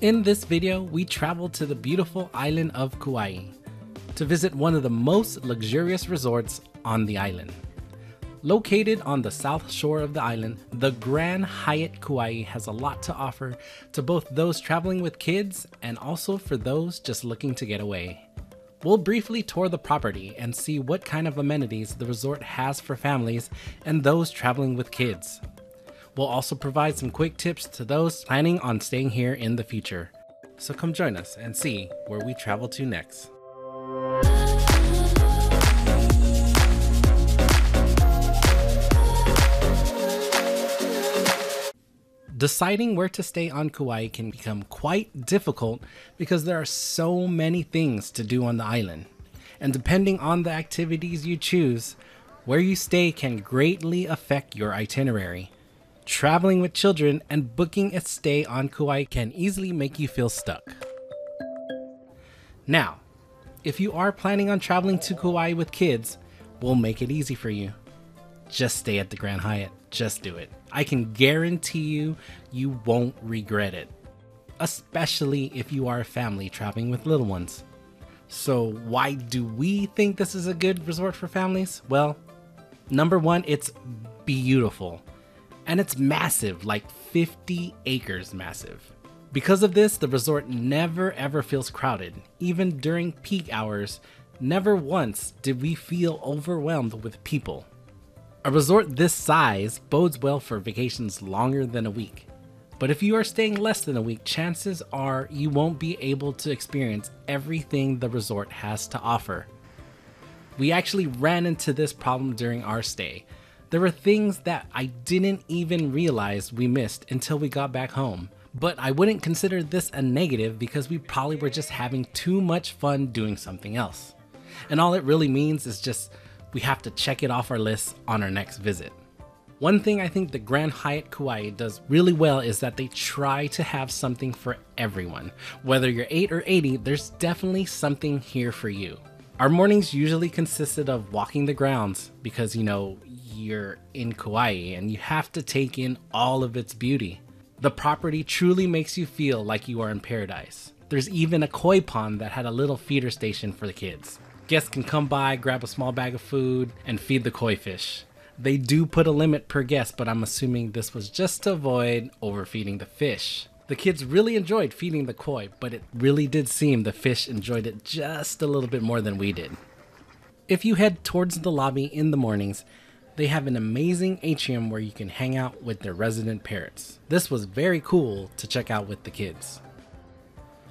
In this video, we traveled to the beautiful island of Kauai to visit one of the most luxurious resorts on the island. Located on the south shore of the island, the Grand Hyatt Kauai has a lot to offer to both those traveling with kids and also for those just looking to get away. We'll briefly tour the property and see what kind of amenities the resort has for families and those traveling with kids. We'll also provide some quick tips to those planning on staying here in the future. So come join us and see where we travel to next. Deciding where to stay on Kauai can become quite difficult because there are so many things to do on the island. And depending on the activities you choose, where you stay can greatly affect your itinerary. Traveling with children and booking a stay on Kauai can easily make you feel stuck. Now, if you are planning on traveling to Kauai with kids, we'll make it easy for you. Just stay at the Grand Hyatt. Just do it. I can guarantee you, you won't regret it. Especially if you are a family traveling with little ones. So why do we think this is a good resort for families? Well, number one, it's beautiful. And it's massive, like 50 acres massive. Because of this, the resort never ever feels crowded. Even during peak hours, never once did we feel overwhelmed with people. A resort this size bodes well for vacations longer than a week. But if you are staying less than a week, chances are you won't be able to experience everything the resort has to offer. We actually ran into this problem during our stay. There were things that I didn't even realize we missed until we got back home. But I wouldn't consider this a negative because we probably were just having too much fun doing something else. And all it really means is just we have to check it off our list on our next visit. One thing I think the Grand Hyatt Kauai does really well is that they try to have something for everyone. Whether you're 8 or 80, there's definitely something here for you. Our mornings usually consisted of walking the grounds because, you're in Kauai and you have to take in all of its beauty. The property truly makes you feel like you are in paradise. There's even a koi pond that had a little feeder station for the kids. Guests can come by, grab a small bag of food, and feed the koi fish. They do put a limit per guest, but I'm assuming this was just to avoid overfeeding the fish. The kids really enjoyed feeding the koi, but it really did seem the fish enjoyed it just a little bit more than we did. If you head towards the lobby in the mornings, they have an amazing atrium where you can hang out with their resident parrots. This was very cool to check out with the kids.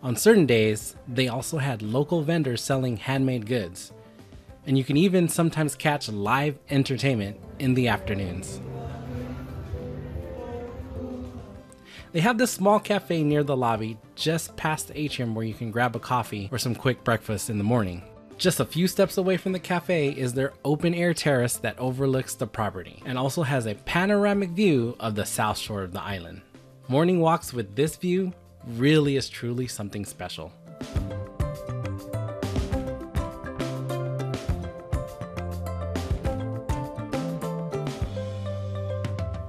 On certain days, they also had local vendors selling handmade goods, and you can even sometimes catch live entertainment in the afternoons. They have this small cafe near the lobby just past the atrium where you can grab a coffee or some quick breakfast in the morning. Just a few steps away from the cafe is their open air terrace that overlooks the property and also has a panoramic view of the south shore of the island. Morning walks with this view really is truly something special.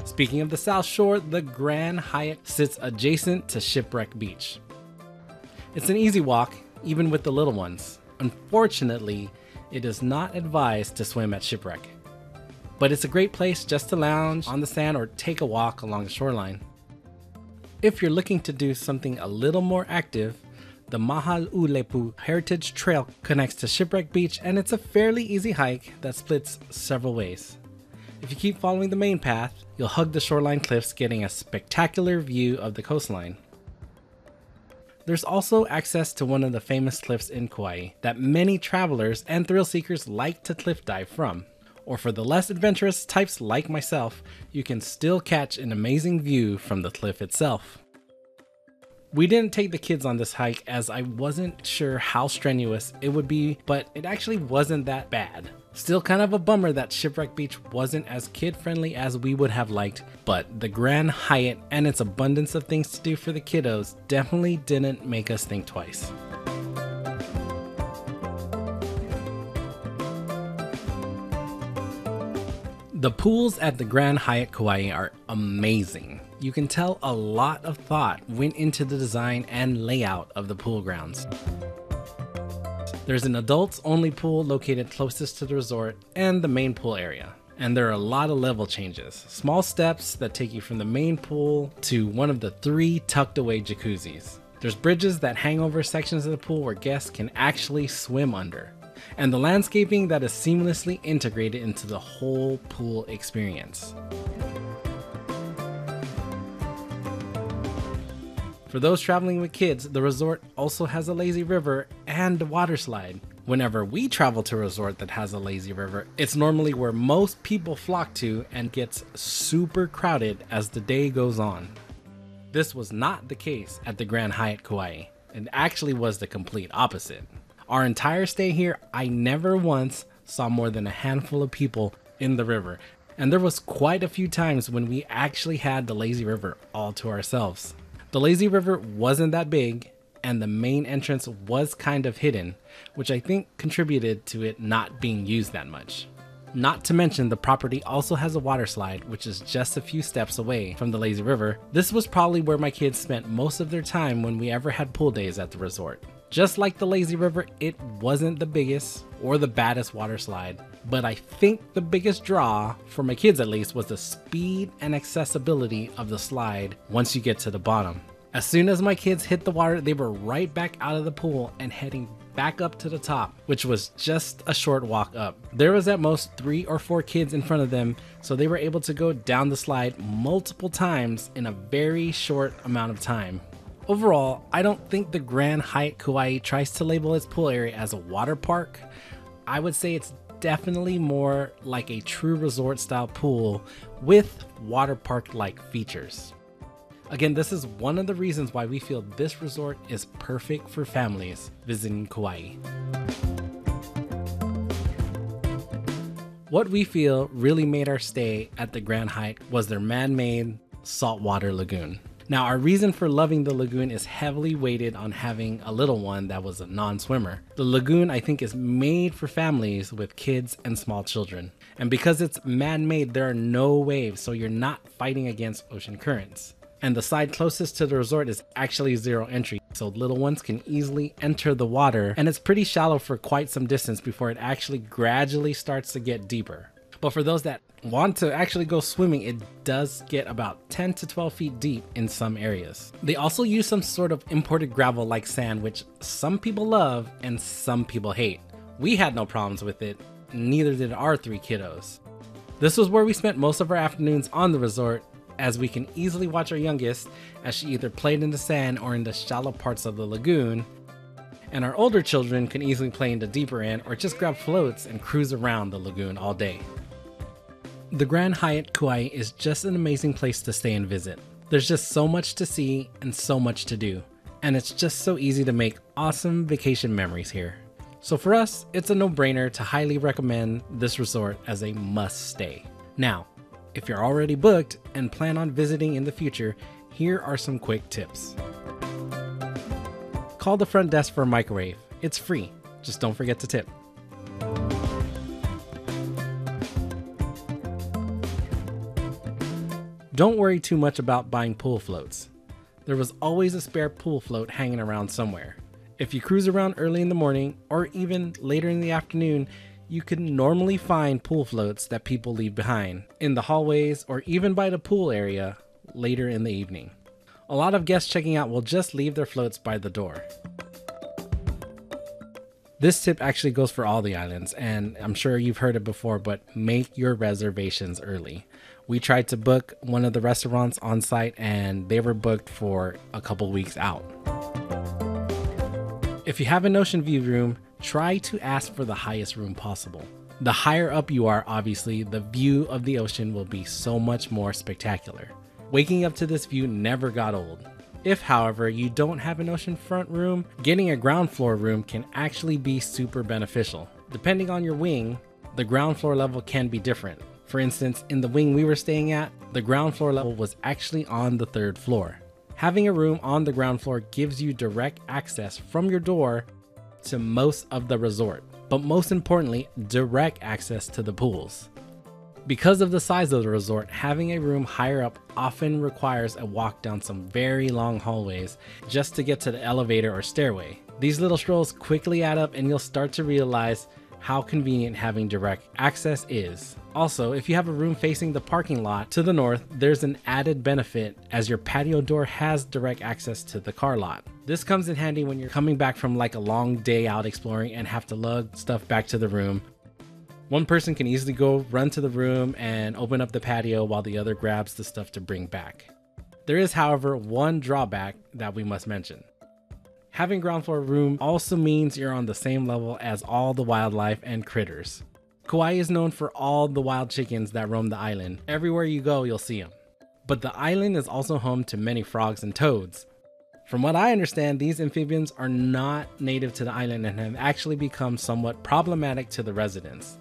Speaking of the South Shore, the Grand Hyatt sits adjacent to Shipwreck Beach. It's an easy walk, even with the little ones. Unfortunately, it is not advised to swim at Shipwreck. But it's a great place just to lounge on the sand or take a walk along the shoreline. If you're looking to do something a little more active, the Mahaulepu Heritage Trail connects to Shipwreck Beach and it's a fairly easy hike that splits several ways. If you keep following the main path, you'll hug the shoreline cliffs, getting a spectacular view of the coastline. There's also access to one of the famous cliffs in Kauai that many travelers and thrill seekers like to cliff dive from. Or for the less adventurous types like myself, you can still catch an amazing view from the cliff itself. We didn't take the kids on this hike as I wasn't sure how strenuous it would be, but it actually wasn't that bad. Still kind of a bummer that Shipwreck Beach wasn't as kid-friendly as we would have liked, but the Grand Hyatt and its abundance of things to do for the kiddos definitely didn't make us think twice. The pools at the Grand Hyatt Kauai are amazing. You can tell a lot of thought went into the design and layout of the pool grounds. There's an adults only pool located closest to the resort and the main pool area. And there are a lot of level changes. Small steps that take you from the main pool to one of the 3 tucked away jacuzzis. There's bridges that hang over sections of the pool where guests can actually swim under. And the landscaping that is seamlessly integrated into the whole pool experience. For those traveling with kids, the resort also has a lazy river and a water slide. Whenever we travel to a resort that has a lazy river, it's normally where most people flock to and gets super crowded as the day goes on. This was not the case at the Grand Hyatt Kauai. It actually was the complete opposite. Our entire stay here, I never once saw more than a handful of people in the river. And there was quite a few times when we actually had the lazy river all to ourselves. The lazy river wasn't that big, and the main entrance was kind of hidden, which I think contributed to it not being used that much. Not to mention the property also has a water slide, which is just a few steps away from the lazy river. This was probably where my kids spent most of their time when we ever had pool days at the resort. Just like the lazy river, it wasn't the biggest or the baddest water slide, but I think the biggest draw, for my kids at least, was the speed and accessibility of the slide once you get to the bottom. As soon as my kids hit the water, they were right back out of the pool and heading back up to the top, which was just a short walk up. There was at most 3 or 4 kids in front of them, so they were able to go down the slide multiple times in a very short amount of time. Overall, I don't think the Grand Hyatt Kauai tries to label its pool area as a water park. I would say it's definitely more like a true resort style pool with water park like features. Again, this is one of the reasons why we feel this resort is perfect for families visiting Kauai. What we feel really made our stay at the Grand Hyatt was their man-made saltwater lagoon. Now, our reason for loving the lagoon is heavily weighted on having a little one that was a non-swimmer. The lagoon, I think, is made for families with kids and small children. And because it's man-made, there are no waves, so you're not fighting against ocean currents. And the side closest to the resort is actually 0 entry, so little ones can easily enter the water, and it's pretty shallow for quite some distance before it actually gradually starts to get deeper. But for those that want to actually go swimming, it does get about 10 to 12 feet deep in some areas. They also use some sort of imported gravel like sand, which some people love and some people hate. We had no problems with it, neither did our 3 kiddos. This was where we spent most of our afternoons on the resort, as we can easily watch our youngest as she either played in the sand or in the shallow parts of the lagoon, and our older children can easily play in the deeper end or just grab floats and cruise around the lagoon all day. The Grand Hyatt Kauai is just an amazing place to stay and visit. There's just so much to see and so much to do, and it's just so easy to make awesome vacation memories here. So for us, it's a no-brainer to highly recommend this resort as a must-stay. Now, if you're already booked and plan on visiting in the future, here are some quick tips. Call the front desk for a microwave. It's free. Just don't forget to tip. Don't worry too much about buying pool floats. There was always a spare pool float hanging around somewhere. If you cruise around early in the morning or even later in the afternoon, you can normally find pool floats that people leave behind in the hallways or even by the pool area later in the evening. A lot of guests checking out will just leave their floats by the door. This tip actually goes for all the islands, and I'm sure you've heard it before, but make your reservations early. We tried to book one of the restaurants on site and they were booked for a couple weeks out. If you have an ocean view room, try to ask for the highest room possible. The higher up you are, obviously, the view of the ocean will be so much more spectacular. Waking up to this view never got old. If, however, you don't have an oceanfront room, getting a ground floor room can actually be super beneficial. Depending on your wing, the ground floor level can be different. For instance, in the wing we were staying at, the ground floor level was actually on the 3rd floor. Having a room on the ground floor gives you direct access from your door to most of the resort, but most importantly, direct access to the pools. Because of the size of the resort, having a room higher up often requires a walk down some very long hallways just to get to the elevator or stairway. These little strolls quickly add up and you'll start to realize how convenient having direct access is. Also, if you have a room facing the parking lot to the north, there's an added benefit as your patio door has direct access to the car lot. This comes in handy when you're coming back from like a long day out exploring and have to lug stuff back to the room. One person can easily go run to the room and open up the patio while the other grabs the stuff to bring back. There is, however, one drawback that we must mention. Having ground floor room also means you're on the same level as all the wildlife and critters. Kauai is known for all the wild chickens that roam the island. Everywhere you go, you'll see them. But the island is also home to many frogs and toads. From what I understand, these amphibians are not native to the island and have actually become somewhat problematic to the residents.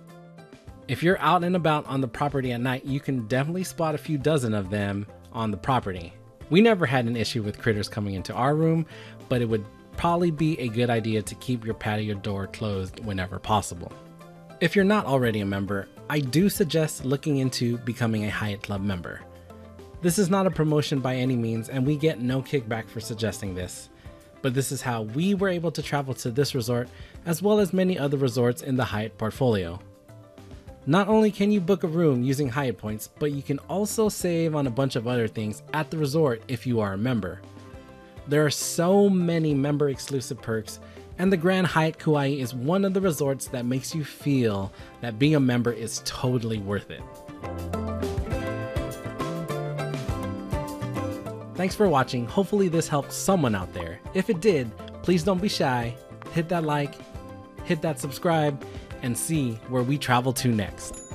If you're out and about on the property at night, you can definitely spot a few dozen of them on the property. We never had an issue with critters coming into our room, but it would probably be a good idea to keep your patio door closed whenever possible. If you're not already a member, I do suggest looking into becoming a Hyatt Club member. This is not a promotion by any means, and we get no kickback for suggesting this, but this is how we were able to travel to this resort as well as many other resorts in the Hyatt portfolio. Not only can you book a room using Hyatt points, but you can also save on a bunch of other things at the resort if you are a member. There are so many member exclusive perks, and the Grand Hyatt Kauai is one of the resorts that makes you feel that being a member is totally worth it. Thanks for watching. Hopefully this helped someone out there. If it did, please don't be shy. Hit that like, hit that subscribe, and see where we travel to next.